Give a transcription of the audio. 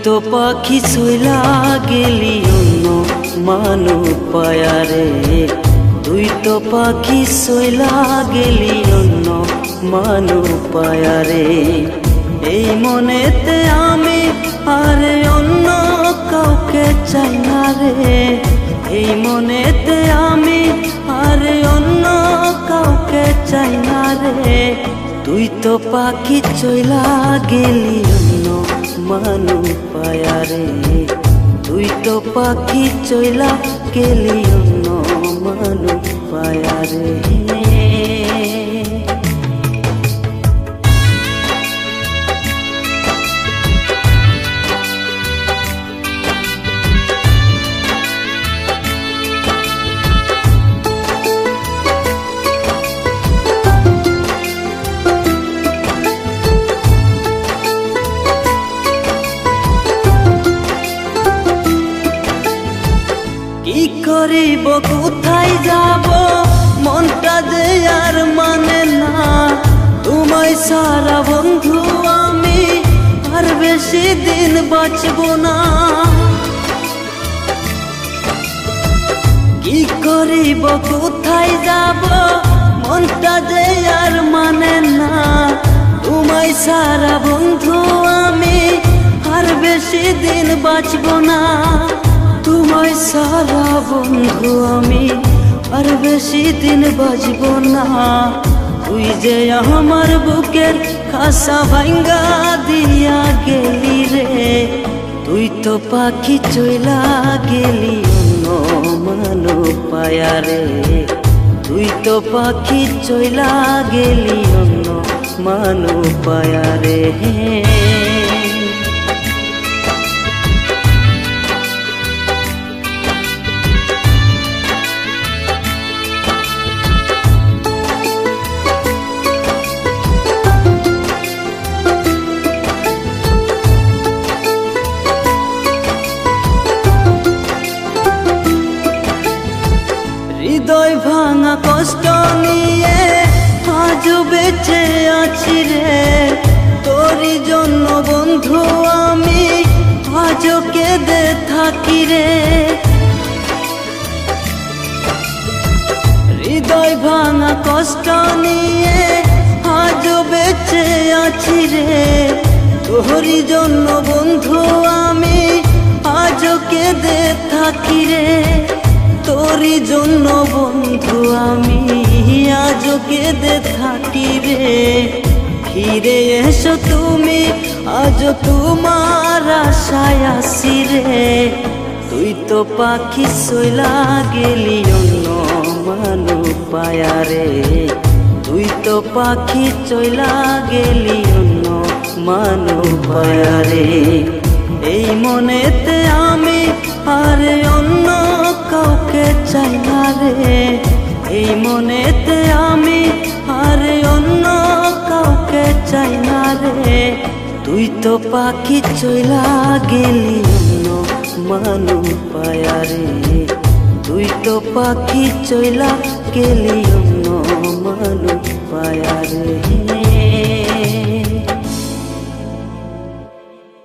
তো পাখি চইলা গেলি অন্য মানু পায়ারে, তুই তো পাখি চইলা গেলি অন্য মানু পায়ারে। এই মনেতে আমি আরে অন্য কাউকে চাই না রে, এই মনেতে আমি আরে অন্য কাউকে চাই না রে। তুই তো পাখি চইলা গেলি অন্য মানু পায়ারে, তুই তো পাখি চইলা গেলি অন্য মানু পায়ারে। কি করিব কোথায় যাব মনটা যে আর মানে না, তোমায় সারা বন্ধু আমি আর বেশি দিন বাঁচব না। কি করিব কোথায় যাব মনটা যে আর মানে না, তোমায় সারা বন্ধু আমি আর বেশি দিন বাঁচব না। তোমায় সারা বন্ধু আমি আর বেশি দিন বাঁচব না। তুই যে আমার বুকের খাসা ভাঙ্গা দিয়া গেলি রে, তুই তো পাখি চইলা গেলি অন্য মানু পায়ারে, তুই তো পাখি চইলা গেলি অন্য মানু পায়ারে। হৃদয় ভাঙা কষ্ট নিয়ে আজও বেঁচে আছি রে, তোরই জন্য বন্ধু আমি আজও কেঁদে থাকি রে। হৃদয় ভাঙা কষ্ট নিয়ে আজও বেঁচে আছি রে, তোরই জন্য বন্ধু আমি আজও কেঁদে থাকি রে। তোরই জন্য বন্ধু আমি আজও কেঁদে থাকি রে। ফিরে এসো তুমি আজও তোমার আশায় আসি রে, তুই তো পাখি চইলা গেলি অন্য মানু পায়ারে, তুই তো পাখি চইলা গেলি অন্য মানু পায়ারে। এই মনেতে আমি আরে অন্য কাউকে চাই না রে, এই মনেতে আমি আরে অন্য কাউকে চাই না রে। তুই তো পাখি চইলা গেলি অন্য মানু পায়ারে, তুই তো পাখি চইলা গেলি অন্য মানু পায়ারে।